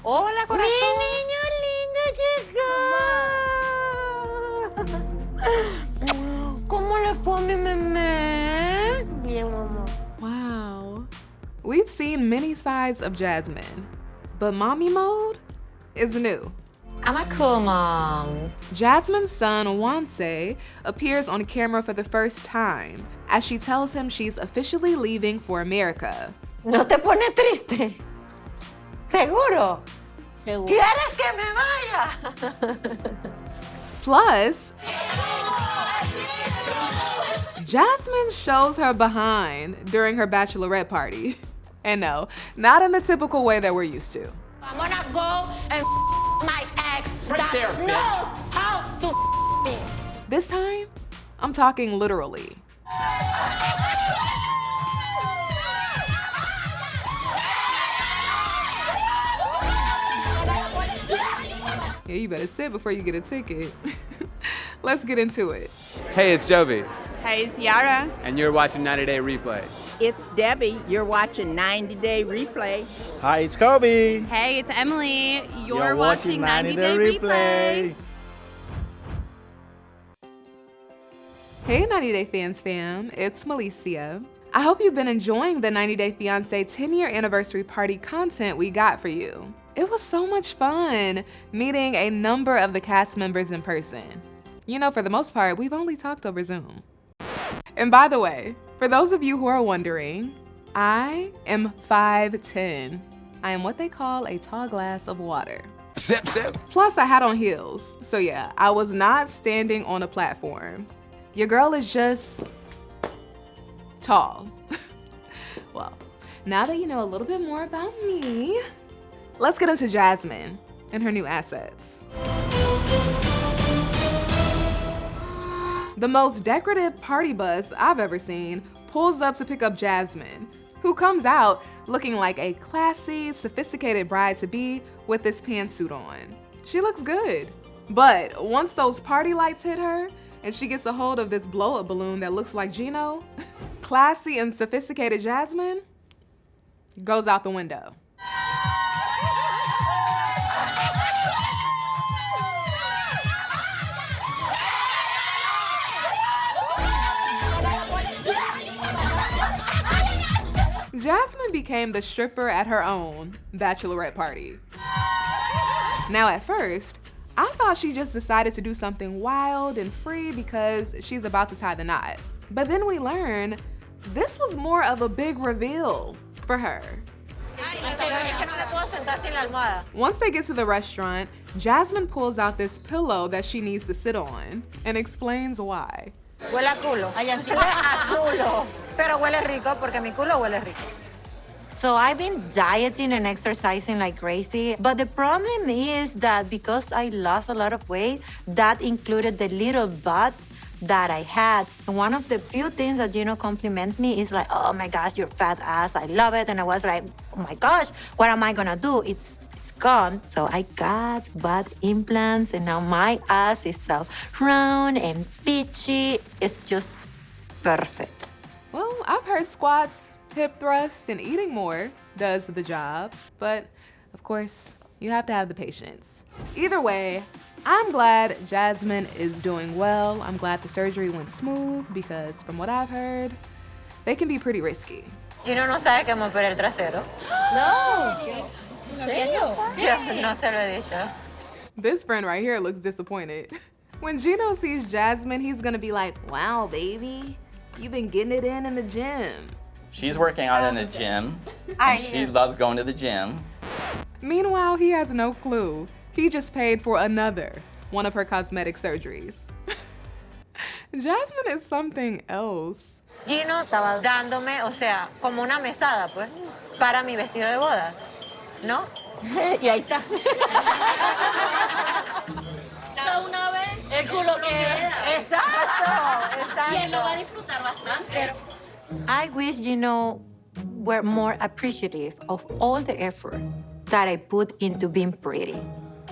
Hola, corazón. Mi niño lindo llegó. ¿Cómo le fue a mi bebé? Bien, mamá. Wow. We've seen many sides of Jasmine, but mommy mode is new. I'm a cool mom. Jasmine's son, Juance, appears on camera for the first time as she tells him she's officially leaving for America. ¿No te pone triste? ¿Seguro? ¿Quieres que me vaya? Plus, Jasmine shows her behind during her bachelorette party. And no, not in the typical way that we're used to. I'm gonna go and my ex Right there, that knows how to me. This time, I'm talking literally. Yeah, you better sit before you get a ticket. Let's get into it. Hey, it's Jovi, Hey, it's Yara. and you're watching 90 Day Replay. It's Debbie. You're watching 90 Day Replay. Hi, it's Kobe. Hey, it's Emily. You're watching 90 Day Replay. Hey 90 Day Fans fam, it's Melicia. I hope you've been enjoying the 90 Day Fiancé 10-year anniversary party content we got for you. It was so much fun meeting a number of the cast members in person. You know, for the most part, we've only talked over Zoom. And by the way, for those of you who are wondering, I am 5'10". I am what they call a tall glass of water. Zip, zip. Plus, I had on heels. So yeah, I was not standing on a platform. Your girl is just tall. Well, now that you know a little bit more about me, let's get into Jasmine and her new assets. The most decorative party bus I've ever seen pulls up to pick up Jasmine, who comes out looking like a classy, sophisticated bride-to-be with this pantsuit on. She looks good. But once those party lights hit her, and she gets a hold of this blow-up balloon that looks like Gino, classy and sophisticated Jasmine goes out the window. Jasmine became the stripper at her own bachelorette party. Now at first, I thought she just decided to do something wild and free because she's about to tie the knot. But then we learn this was more of a big reveal for her. Once they get to the restaurant, Jasmine pulls out this pillow that she needs to sit on and explains why. Huele a culo. Huele a culo. Pero huele rico porque mi culo huele rico. So I've been dieting and exercising like crazy, but the problem is that because I lost a lot of weight, that included the little butt that I had. And one of the few things that Gino compliments me is like, oh my gosh, your fat ass, I love it. And I was like, oh my gosh, what am I gonna do? It's gone. So I got butt implants and now my ass is so round and peachy. It's just perfect. Well, I've heard squats, hip thrusts, and eating more does the job, but of course, you have to have the patience. Either way, I'm glad Jasmine is doing well. I'm glad the surgery went smooth because from what I've heard, they can be pretty risky. Gino no sabe que me operé el trasero. No. ¿En serio? Yo no se lo he dicho. This friend right here looks disappointed. When Gino sees Jasmine, he's gonna be like, wow, baby, you've been getting it in the gym. She's working out in the gym. She loves going to the gym. Meanwhile, he has no clue. He just paid for another one of her cosmetic surgeries. Jasmine is something else. Gino estaba dándome, o sea, como una mesada, pues, para mi vestido de boda, ¿no? Y ahí está. Una vez. El culo queda. Exacto, exacto. Y él lo va a disfrutar bastante. I wish Gino were more appreciative of all the effort that I put into being pretty.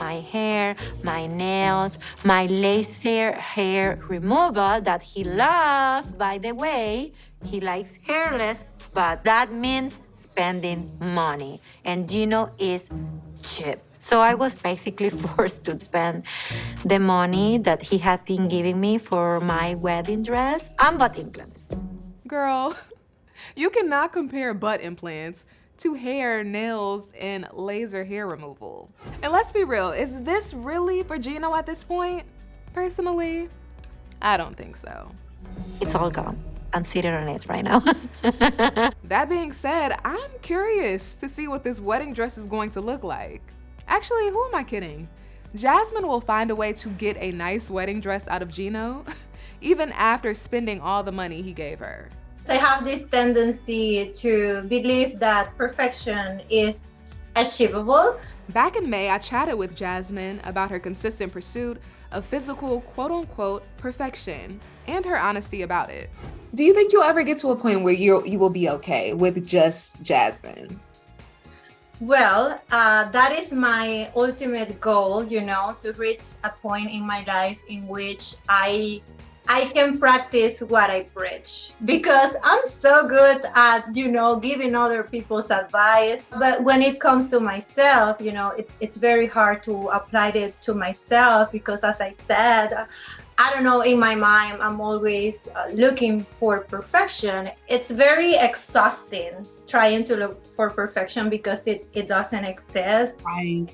My hair, my nails, my laser hair removal that he loves. By the way, he likes hairless, but that means spending money. And Gino is cheap. So I was basically forced to spend the money that he had been giving me for my wedding dress and butt implants. Girl, you cannot compare butt implants to hair, nails, and laser hair removal. And let's be real, is this really for Gino at this point? Personally, I don't think so. It's all gone. I'm sitting on it right now. That being said, I'm curious to see what this wedding dress is going to look like. Actually, who am I kidding? Jasmine will find a way to get a nice wedding dress out of Gino, even after spending all the money he gave her. I have this tendency to believe that perfection is achievable. Back in May, I chatted with Jasmine about her consistent pursuit of physical quote-unquote perfection and her honesty about it. Do you think you'll ever get to a point where you will be okay with just Jasmine? Well, that is my ultimate goal, to reach a point in my life in which I can practice what I preach, because I'm so good at, giving other people's advice. But when it comes to myself, it's very hard to apply it to myself, because as I said, I don't know, in my mind, I'm always looking for perfection. It's very exhausting trying to look for perfection because it doesn't exist. Right.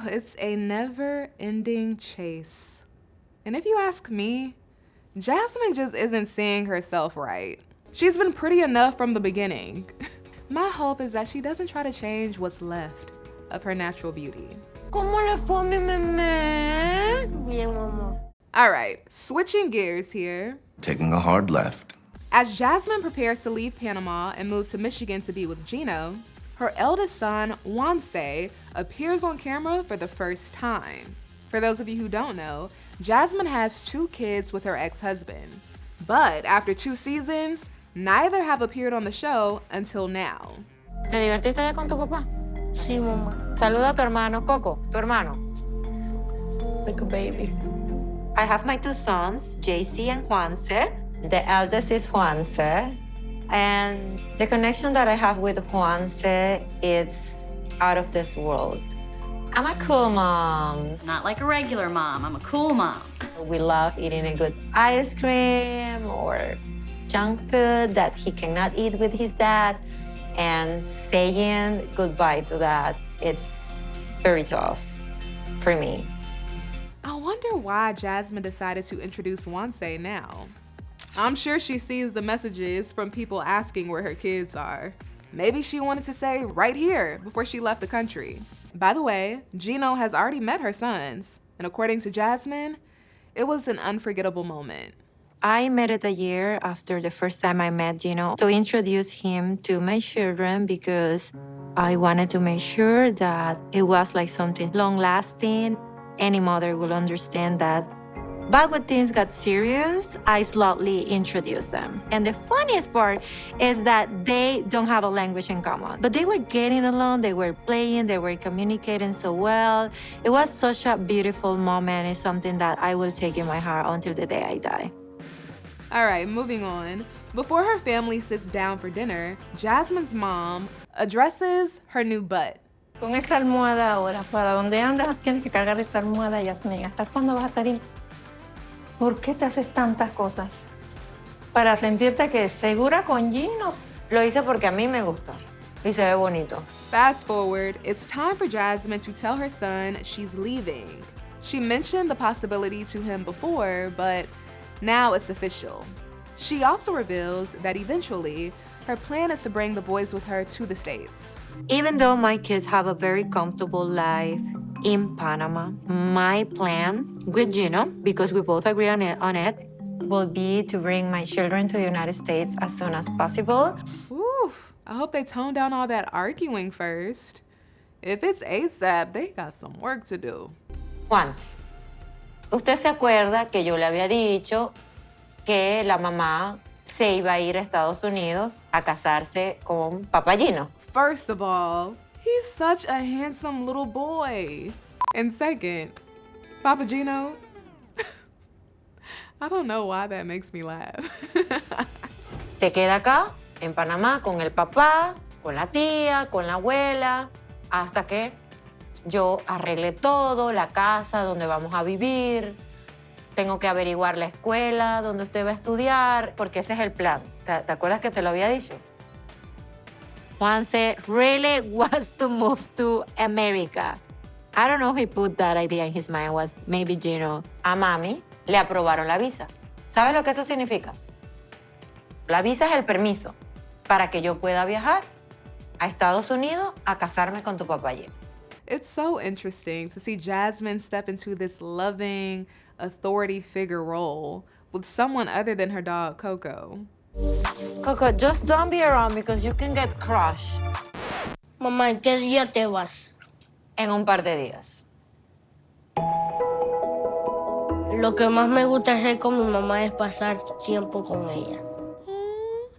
It's a never-ending chase. And if you ask me, Jasmine just isn't seeing herself right. She's been pretty enough from the beginning. My hope is that she doesn't try to change what's left of her natural beauty. ¿Cómo le fue a mi mamá? Bien, mamá. All right, switching gears here. Taking a hard left. As Jasmine prepares to leave Panama and move to Michigan to be with Gino, her eldest son, Juance, appears on camera for the first time. For those of you who don't know, Jasmine has 2 kids with her ex-husband. But after 2 seasons, neither have appeared on the show until now. ¿Te divertiste ya con tu papá? Sí, mamá. Saluda a tu hermano, Coco, tu hermano. Like a baby. I have my 2 sons, JC and Juance. The eldest is Juance. And the connection that I have with Juance is out of this world. I'm a cool mom. Not like a regular mom. I'm a cool mom. We love eating a good ice cream or junk food that he cannot eat with his dad. And saying goodbye to that, it's very tough for me. I wonder why Jasmine decided to introduce Juance now. I'm sure she sees the messages from people asking where her kids are. Maybe she wanted to say right here before she left the country. By the way, Gino has already met her sons, and according to Jasmine, it was an unforgettable moment. I made it a year after the first time I met Gino to introduce him to my children, because I wanted to make sure that it was like something long-lasting. Any mother will understand that. But when things got serious, I slowly introduced them. And the funniest part is that they don't have a language in common, but they were getting along, they were playing, they were communicating so well. It was such a beautiful moment. It's something that I will take in my heart until the day I die. All right, moving on. Before her family sits down for dinner, Jasmine's mom addresses her new butt. Con esa almohada ahora, ¿para dónde andas? Tienes que cargar esa almohada, Jasmine. ¿Hasta cuándo vas a salir? ¿Por qué te haces tantas cosas? Para sentirte que segura con Gino. Lo hice porque a mí me gusta y se ve bonito. Fast forward, it's time for Jasmine to tell her son she's leaving. She mentioned the possibility to him before, but now it's official. She also reveals that eventually, her plan is to bring the boys with her to the States. Even though my kids have a very comfortable life in Panama, my plan with Gino, because we both agree on it, will be to bring my children to the United States as soon as possible. Oof, I hope they tone down all that arguing first. If it's ASAP, they got some work to do. Juance, usted se acuerda que yo le había dicho que la mamá se iba a ir a Estados Unidos a casarse con Papá Gino. First of all, he's such a handsome little boy. And second, Papa Gino, I don't know why that makes me laugh. Se queda acá, en Panamá, con el papá, con la tía, con la abuela, hasta que yo arregle todo, la casa donde vamos a vivir, tengo que averiguar la escuela donde usted va a estudiar, porque ese es el plan. ¿Te acuerdas que te lo había dicho? Juance really wants to move to America. I don't know who put that idea in his mind, was maybe Gino. A mami le aprobaron la visa. ¿Sabes lo que eso significa? La visa es el permiso para que yo pueda viajar a Estados Unidos a casarme con tu papá allí. It's so interesting to see Jasmine step into this loving, authority figure role with someone other than her dog, Coco. Coco, just don't be around because you can get crushed. Mamá, ¿en qué día te vas? En un par de días. Lo que más me gusta hacer con mi mamá es pasar tiempo con ella. Aw,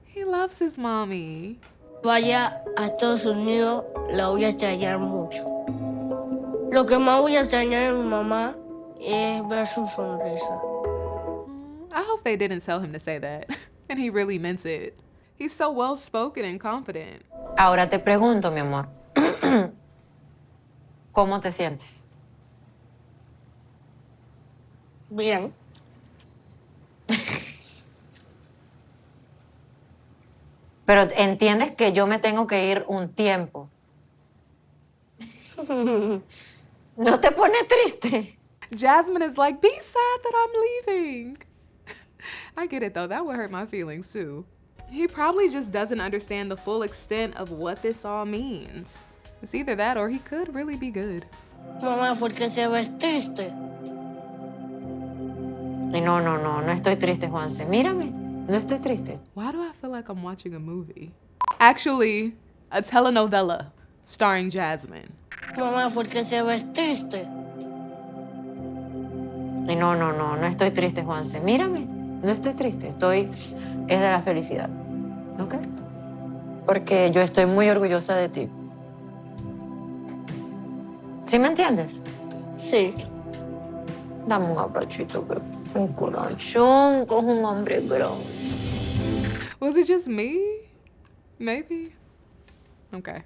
he loves his mommy. Vaya a Estados Unidos, la voy a extrañar mucho. Lo que más voy a extrañar de mi mamá es ver su sonrisa. I hope they didn't tell him to say that. And he really meant it. He's so well-spoken and confident. Ahora te pregunto, mi amor. ¿Cómo te sientes? Bien. Pero entiendes que yo me tengo que ir un tiempo. ¿No te pone triste? Jasmine is like, be sad that I'm leaving. I get it though, that would hurt my feelings too. He probably just doesn't understand the full extent of what this all means. It's either that or he could really be good. Mamá, ¿por qué se ves triste? Y no estoy triste, Juance. Mírame, no estoy triste. Why do I feel like I'm watching a movie? Actually, a telenovela starring Jasmine. Mamá, ¿por qué se ves triste? Y no estoy triste, Juance. Mírame, no estoy triste. Es de la felicidad. ¿Ok? Porque yo estoy muy orgullosa de ti. ¿Sí me entiendes? Sí. Dame un abrazito, un corazón, con un hombre grande. Was it just me? Maybe? Okay.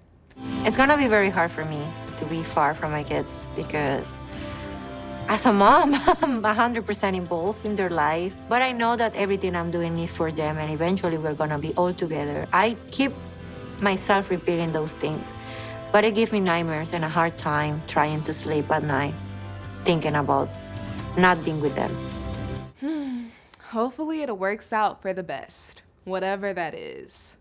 It's gonna be very hard for me to be far from my kids because as a mom, I'm 100% involved in their life. But I know that everything I'm doing is for them and eventually we're gonna be all together. I keep myself repeating those things, but it gives me nightmares and a hard time trying to sleep at night, thinking about not being with them. Hopefully it works out for the best, whatever that is.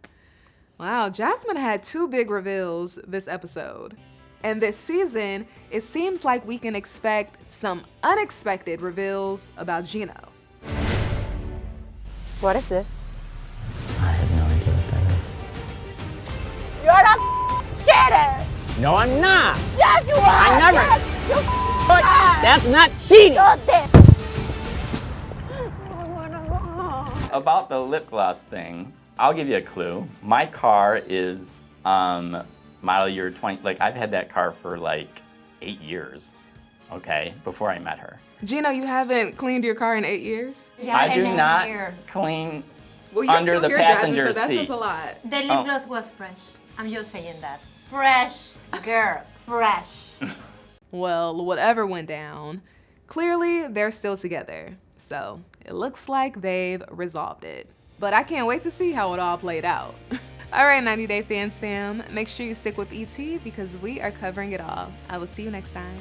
Wow, Jasmine had 2 big reveals this episode. And this season, it seems like we can expect some unexpected reveals about Gino. What is this? I have no idea what that is. You're a cheater! No, I'm not. Yes, you are! I never. Yes, you But that's not cheating. About the lip gloss thing, I'll give you a clue. My car is model year 20. Like, I've had that car for like 8 years, okay, before I met her. Gino, you haven't cleaned your car in 8 years? I do not clean Well, you're under still the here, passenger Jasmine, so that seat. says a lot. The lip gloss was fresh. I'm just saying that. Fresh, girl, fresh. Well, whatever went down, clearly they're still together. So it looks like they've resolved it. But I can't wait to see how it all played out. All right, 90 Day Fans fam, make sure you stick with ET because we are covering it all. I will see you next time.